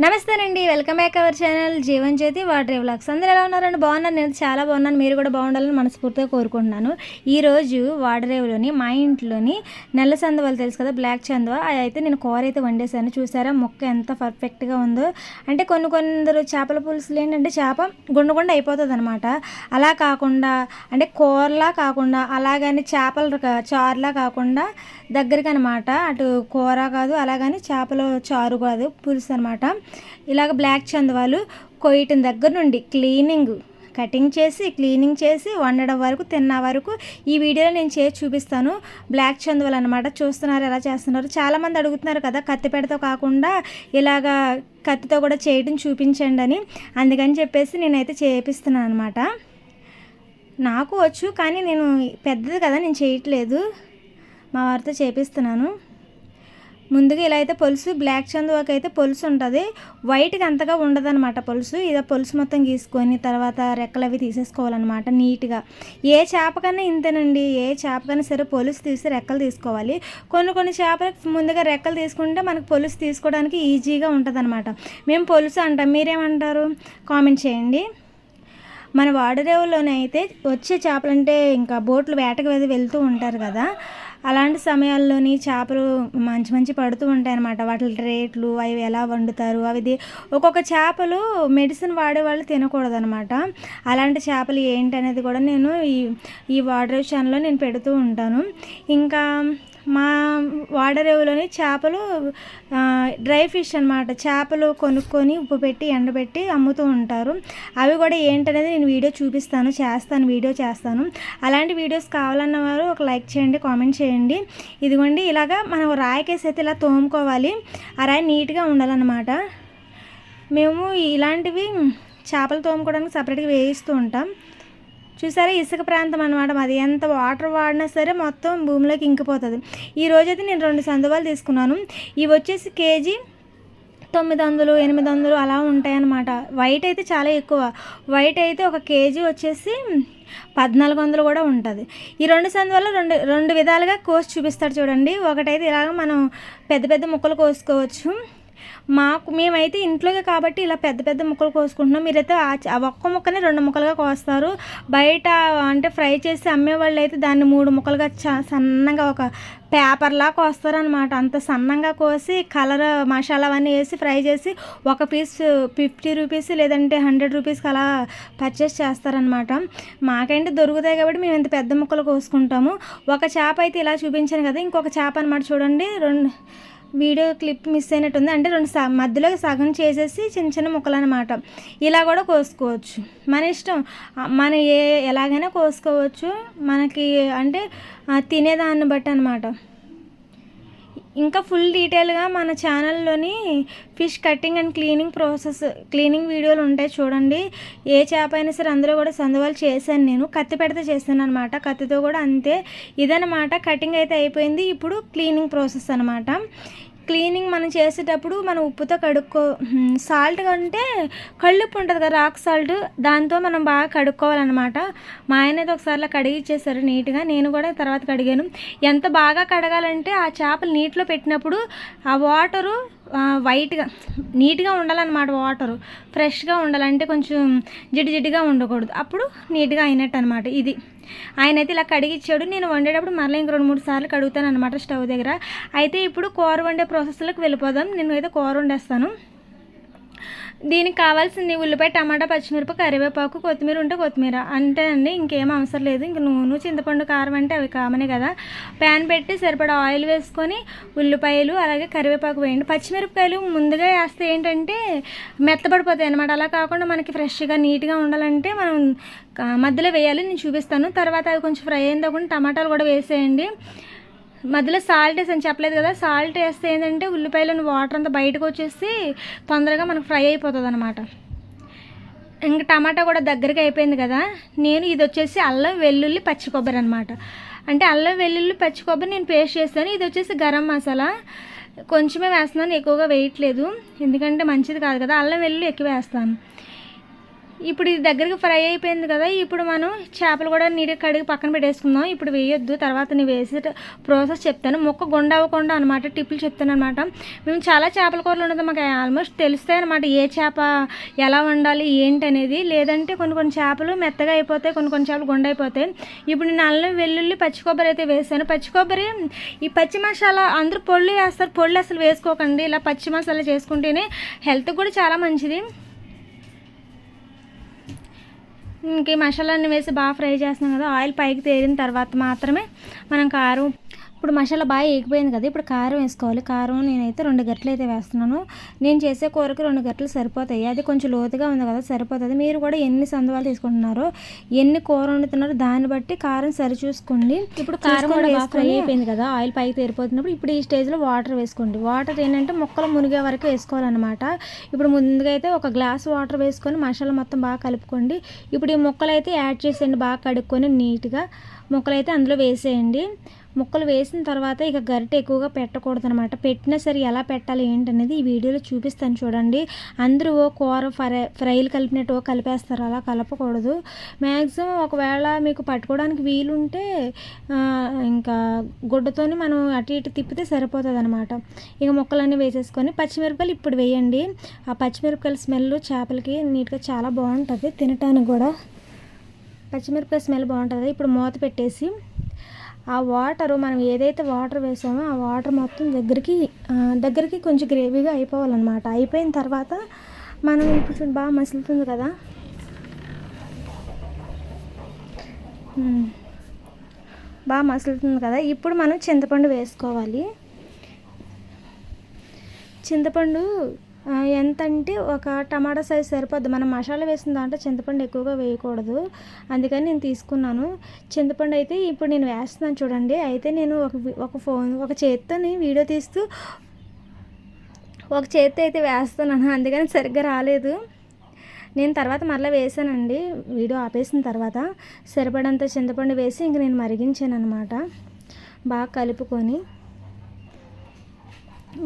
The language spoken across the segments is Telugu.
నమస్తేనండి. Welcome back our channel Jeevan Jyothi water vlogs. అందరూ ఎలా ఉన్నారండి? బాగున్నాను. నేను చాలా బాగున్నాను. మీరు కూడా బాగుండాలని మనస్ఫూర్తిగా కోరుకుంటున్నాను. ఈరోజు వాడరేవులోని మా ఇంట్లోని నల్ల చందవాలు తెలుసు కదా, బ్లాక్ చందవ, అది అయితే నేను కూర అయితే వండేసాను. చూసారా మొక్క ఎంత పర్ఫెక్ట్గా ఉందో. అంటే కొందరు చేపల పులుసులు ఏంటంటే చేప గుండ గుండ అయిపోతుంది అనమాట. అలా కాకుండా అంటే కూరలా కాకుండా అలాగని చేపల చారులా కాకుండా దగ్గరికి అనమాట. అటు కూర కాదు, అలాగని చేపల చారు కాదు, పులుసు అనమాట. ఇలాగ బ్లాక్ చందవాలు కొయ్యటం దగ్గర నుండి క్లీనింగ్ చేసి వండడం వరకు, తిన్న వరకు ఈ వీడియోలో నేను చేసి చూపిస్తాను. బ్లాక్ చందవాలు అనమాట. చూస్తున్నారు ఎలా చేస్తున్నారు. చాలామంది అడుగుతున్నారు కదా, కత్తిపేటతో కాకుండా ఇలాగా కత్తితో కూడా చేయడం చూపించండి అని. అందుకని చెప్పేసి నేనైతే చేపిస్తున్నాను అనమాట. నాకు వచ్చు, కానీ నేను పెద్దది కదా, నేను చేయట్లేదు, మా వారితో చేపిస్తున్నాను. ముందుగా ఇలా అయితే పులుసు, బ్లాక్ చందువాకి అయితే పులుసు ఉంటుంది, వైట్గా అంతగా ఉండదన్నమాట పులుసు. ఇదో పులుసు మొత్తం గీసుకొని తర్వాత రెక్కలు అవి తీసేసుకోవాలన్నమాట నీట్గా. ఏ చేపకన్నా ఇంతేనండి, ఏ చేపకన్నా సరే పులుసు తీసి రెక్కలు తీసుకోవాలి. కొన్ని చేపలకు ముందుగా రెక్కలు తీసుకుంటే మనకు పులుసు తీసుకోవడానికి ఈజీగా ఉంటుంది అనమాట. మేము పులుసు అంటాం, మీరేమంటారు కామెంట్ చేయండి. మన వాడరేవులోనే అయితే వచ్చే చేపలంటే ఇంకా బోట్లు వేటకు వెళ్తూ ఉంటారు కదా, అలాంటి సమయాల్లోని చేపలు మంచి పడుతూ ఉంటాయి అన్నమాట. వాటి రేట్లు, అవి ఎలా వండుతారు, అవి ఒక్కొక్క చేపలు మెడిసిన్ వాడే వాళ్ళు తినకూడదు అనమాట. అలాంటి చేపలు ఏంటి అనేది కూడా నేను ఈ వాడరేవు ఛానల్లో నేను పెడుతూ ఉంటాను. ఇంకా మా వాడరేవులోని చేపలు డ్రై ఫిష్ అనమాట. చేపలు కొనుక్కొని ఉప్పు పెట్టి ఎండబెట్టి అమ్ముతూ ఉంటారు. అవి కూడా ఏంటనేది నేను వీడియో చేస్తాను. అలాంటి వీడియోస్ కావాలన్న వారు ఒక లైక్ చేయండి, కామెంట్ చేయండి. ఇదిగోండి, ఇలాగా మనం రాయికేసి అయితే ఇలా తోముకోవాలి. ఆ రాయి నీట్గా ఉండాలన్నమాట. మేము ఇలాంటివి చేపలు తోముకోవడానికి సపరేట్గా వేయిస్తూ ఉంటాం. చూసారా, ఇసుక ప్రాంతం అనమాట మాది. ఎంత వాటర్ వాడినా సరే మొత్తం భూమిలోకి ఇంకిపోతుంది. ఈరోజైతే నేను 2 చందవాలు తీసుకున్నాను. ఇవి వచ్చేసి కేజీ 900, 800 అలా ఉంటాయన్నమాట. వైట్ అయితే చాలా ఎక్కువ. వైట్ అయితే ఒక కేజీ వచ్చేసి 1400 కూడా ఉంటుంది. ఈ 2 చందవాలు రెండు విధాలుగా కోసి చూపిస్తాడు చూడండి. ఒకటైతే ఇలాగ మనం పెద్ద ముక్కలు కోసుకోవచ్చు. మేమైతే ఇంట్లోకి కాబట్టి ఇలా పెద్ద ముక్కలు కోసుకుంటున్నాం. మీరైతే ఆ ఒక్క ముక్కని 2 ముక్కలుగా కోస్తారు. బయట అంటే ఫ్రై చేసి అమ్మేవాళ్ళు అయితే దాన్ని 3 ముక్కలుగా సన్నగా ఒక పేపర్లా కోస్తారనమాట. అంత సన్నంగా కోసి కలర్ మసాలా అవన్నీ వేసి ఫ్రై చేసి ఒక పీస్ 50 రూపీస్ లేదంటే 100 రూపీస్కి అలా పర్చేస్ చేస్తారనమాట. మాకంటే దొరుకుతాయి కాబట్టి మేము ఇంత పెద్ద ముక్కలు కోసుకుంటాము. ఒక చేప అయితే ఇలా చూపించాను కదా, ఇంకొక చేప అనమాట. చూడండి, వీడియో క్లిప్ మిస్ అయినట్టుంది. అంటే మధ్యలో సగం చేసేసి చిన్న ముక్కలు అనమాట. ఇలా కూడా కోసుకోవచ్చు, మన ఇష్టం. మన ఎలాగైనా కోసుకోవచ్చు, మనకి అంటే తినేదాన్ని బట్టి అనమాట. ఇంకా ఫుల్ డీటెయిల్గా మన ఛానల్లోని ఫిష్ కట్టింగ్ అండ్ క్లీనింగ్ వీడియోలు ఉంటాయి చూడండి. ఏ చేప అయినా సరే అందులో కూడా చందవాలు చేశాను నేను. కత్తి పెడితే చేశాను అనమాట. కత్తితో కూడా అంతే. ఇదనమాట, కటింగ్ అయితే అయిపోయింది. ఇప్పుడు క్లీనింగ్ ప్రాసెస్ అనమాట. క్లీనింగ్ మనం చేసేటప్పుడు మనం ఉప్పుతో సాల్ట్ అంటే కళ్ళుప్పు ఉంటుంది కదా, రాక్ సాల్ట్, దాంతో మనం బాగా కడుక్కోవాలన్నమాట. మా ఆయన అయితే ఒకసారి కడిగి ఇచ్చేసారు నీట్గా. నేను కూడా తర్వాత కడిగాను. ఎంత బాగా కడగాలంటే ఆ చేపలు నీటిలో పెట్టినప్పుడు ఆ వాటరు వైట్గా నీట్గా ఉండాలన్నమాట. వాటరు ఫ్రెష్గా ఉండాలంటే కొంచెం జిడ్డుగా ఉండకూడదు. అప్పుడు నీట్గా అయినట్టు అనమాట. ఇది ఆయన అయితే ఇలా కడిగిచ్చాడు. నేను వండేటప్పుడు మళ్ళీ ఇంక 2-3 సార్లు కడుగుతాను అనమాట స్టవ్ దగ్గర. అయితే ఇప్పుడు కూర వండే ప్రాసెస్లోకి వెళ్ళిపోదాం. నేను అయితే కూర వండేస్తాను. దీనికి కావాల్సింది ఉల్లిపాయ, టమాటా, పచ్చిమిరప, కరివేపాకు, కొత్తిమీర ఉంటే కొత్తిమీర అంతే అండి. ఇంకేం అవసరం లేదు. ఇంక నూనె, చింతపండు, కారం అంటే అవి కామనే కదా. ప్యాన్ పెట్టి సరిపడా ఆయిల్ వేసుకొని ఉల్లిపాయలు అలాగే కరివేపాకు వేయండి. పచ్చిమిరపకాయలు ముందుగా వేస్తే ఏంటంటే మెత్తబడిపోతాయి అనమాట. అలా కాకుండా మనకి ఫ్రెష్గా నీట్గా ఉండాలంటే మనం మధ్యలో వేయాలి. నేను చూపిస్తాను. తర్వాత అవి కొంచెం ఫ్రై అయిన తర్వాత టమాటాలు కూడా వేసేయండి. మధ్యలో సాల్ట్ వేసాను చెప్పలేదు కదా. సాల్ట్ వేస్తే ఏంటంటే ఉల్లిపాయలోని వాటర్ అంతా బయటకు వచ్చేసి తొందరగా మనకు ఫ్రై అయిపోతుంది అనమాట. ఇంకా టమాటా కూడా దగ్గరికి అయిపోయింది కదా. ఇది వచ్చేసి అల్లం వెల్లుల్లి పచ్చి కొబ్బరి అనమాట. అంటే అల్లం వెల్లుల్లి పచ్చి కొబ్బరి నేను పేస్ట్ చేస్తాను. ఇది వచ్చేసి గరం మసాలా కొంచెమే వేస్తున్నాను, ఎక్కువగా వేయట్లేదు, ఎందుకంటే మంచిది కాదు కదా. అల్లం వెల్లుల్లి ఎక్కువ వేస్తాను. ఇప్పుడు ఇది దగ్గరికి ఫ్రై అయిపోయింది కదా. ఇప్పుడు మనం చేపలు కూడా నీట్గా కడిగి పక్కన పెట్టేసుకుందాం. ఇప్పుడు వేయొద్దు, తర్వాత నేను వేసే ప్రాసెస్ చెప్తాను. ముక్క గుండ అవ్వకుండా అనమాట టిప్పులు చెప్తాను అనమాట. మేము చాలా చేపల కూరలు ఉండదు, మాకు ఆల్మోస్ట్ తెలుస్తాయి అనమాట ఏ చేప ఎలా వండాలి ఏంటి అనేది. లేదంటే కొన్ని చేపలు మెత్తగా అయిపోతాయి, కొన్ని చేపలు గుండ అయిపోతాయి. ఇప్పుడు నేను అల్లం వెల్లుల్లి పచ్చి కొబ్బరి అయితే వేసాను. పచ్చి కొబ్బరి ఈ పచ్చి మసాలా అందరూ పొళ్ళు వేస్తారు, పొళ్ళు అసలు వేసుకోకండి. ఇలా పచ్చి మసాలా చేసుకుంటేనే హెల్త్కి కూడా చాలా మంచిది. ఇంక మసాలాన్ని వేసి బాగా ఫ్రై చేస్తున్నాం కదా. ఆయిల్ పైకి తేలిన తర్వాత మాత్రమే మనం కారం, ఇప్పుడు మసాలా బాగా ఎగిపోయింది కదా, ఇప్పుడు కారం వేసుకోవాలి. కారం నేనైతే 2 గంటలు అయితే వేస్తున్నాను. నేను చేసే కూరకి 2 గంటలు సరిపోతాయి. అది కొంచెం లోతుగా ఉంది కదా, సరిపోతుంది. మీరు కూడా ఎన్ని సందువాలు తీసుకుంటున్నారో, ఎన్ని కూర వండుతున్నారో దాన్ని బట్టి కారం సరి చూసుకోండి. ఇప్పుడు కారం కూడా బాగా ఫ్రై అయిపోయింది కదా, ఆయిల్ పైకి తేలిపోతున్నప్పుడు ఇప్పుడు ఈ స్టేజ్లో వాటర్ వేసుకోండి. వాటర్ ఏంటంటే ముక్కలు మునిగే వరకు వేసుకోవాలన్నమాట. ఇప్పుడు ముందుగా అయితే ఒక గ్లాస్ వాటర్ వేసుకొని మసాలా మొత్తం బాగా కలుపుకోండి. ఇప్పుడు ఈ ముక్కలు అయితే యాడ్ చేసేయండి, బాగా కడుక్కొని నీట్గా ముక్కలు అయితే అందులో వేసేయండి. ముక్కలు వేసిన తర్వాత ఇక గరిటె ఎక్కువగా పెట్టకూడదు అనమాట. పెట్టినా సరే ఎలా పెట్టాలి ఏంటనేది ఈ వీడియోలో చూపిస్తాను చూడండి. అందరూ కూర ఫ్రైలు కలిపినట్టు కలిపేస్తారు, అలా కలపకూడదు. మ్యాక్సిమం ఒకవేళ మీకు పట్టుకోవడానికి వీలుంటే ఇంకా గుడ్డతోని మనం అటు ఇటు తిప్పితే సరిపోతుంది అనమాట. ఇక ముక్కలన్నీ వేసేసుకొని పచ్చిమిరపకాయలు ఇప్పుడు వేయండి. ఆ పచ్చిమిరపకాయల స్మెల్ చేపలకి నీట్గా చాలా బాగుంటుంది, తినటానికి కూడా పచ్చిమిరపకాయ స్మెల్ బాగుంటుంది. ఇప్పుడు మూత పెట్టేసి ఆ వాటరు మనం ఏదైతే వాటర్ వేసామో ఆ వాటర్ మొత్తం దగ్గరికి కొంచెం గ్రేవీగా అయిపోవాలన్నమాట. అయిపోయిన తర్వాత మనం ఇప్పుడు బాగా మసులుతుంది కదా, బాగా మసులుతుంది కదా. ఇప్పుడు మనం చింతపండు వేసుకోవాలి. చింతపండు ఎంత అంటే ఒక టమాటా సైజ్ సరిపోద్ది. మనం మసాలా వేసిన దాంట్లో చింతపండు ఎక్కువగా వేయకూడదు, అందుకని నేను తీసుకున్నాను. చింతపండు అయితే ఇప్పుడు నేను వేస్తున్నాను చూడండి. అయితే నేను ఒక చేత్తో వీడియో తీస్తూ ఒక చేత్తో అయితే వేస్తున్నాను, అందుకని సరిగ్గా రాలేదు. నేను తర్వాత మరలా వేసానండి, వీడియో ఆపేసిన తర్వాత సరిపడంత చింతపండు వేసి ఇంక నేను మరిగించాను అనమాట. బాగా కలుపుకొని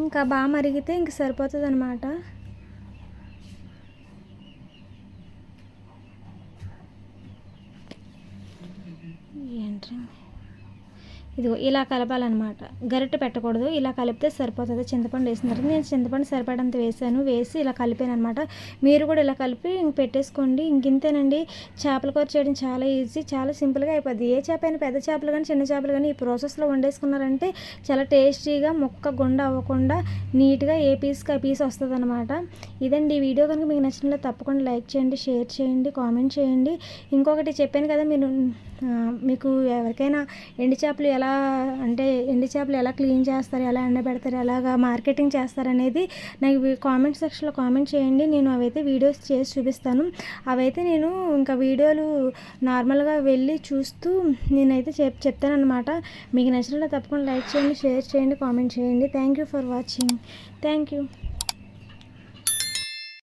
ఇంకా బాగా మరిగితే ఇంక సరిపోతుంది అనమాట. ఏంటి ఇదిగో ఇలా కలపాలన్నమాట, గరిటె పెట్టకూడదు. ఇలా కలిపితే సరిపోతుంది. చింతపండు వేసిన తర్వాత నేను చింతపండు సరిపడంత వేసాను, వేసి ఇలా కలిపాను అనమాట. మీరు కూడా ఇలా కలిపి ఇంక పెట్టేసుకోండి. ఇంతేనండి, చేపల కూర చేయడం చాలా ఈజీ, చాలా సింపుల్గా అయిపోద్ది. ఏ చేప అయినా, పెద్ద చేపలు కానీ చిన్న చేపలు కానీ ఈ ప్రాసెస్లో వండేసుకున్నారంటే చాలా టేస్టీగా ముక్క గుండ అవ్వకుండా నీట్గా ఏ పీస్కి ఆ పీస్ వస్తుంది అనమాట. ఇదండి ఈ వీడియో. కనుక మీకు నచ్చినట్లయితే తప్పకుండా లైక్ చేయండి, షేర్ చేయండి, కామెంట్ చేయండి. ఇంకొకటి చెప్పాను కదా, మీకు ఎవరికైనా ఎండు చేపలు ఎలా క్లీన్ చేస్తారు, ఎలా ఎండబెడతారు, ఎలాగా మార్కెటింగ్ చేస్తారు అనేది నాకు కామెంట్ సెక్షన్లో కామెంట్ చేయండి. నేను అవైతే వీడియోస్ చేసి చూపిస్తాను. అవైతే నేను ఇంకా వీడియోలు నార్మల్గా వెళ్ళి చూస్తూ నేనైతే చెప్తానన్నమాట. మీకు నచ్చినట్లయితే తప్పకుండా లైక్ చేయండి, షేర్ చేయండి, కామెంట్ చేయండి. Thank you for watching. Thank you.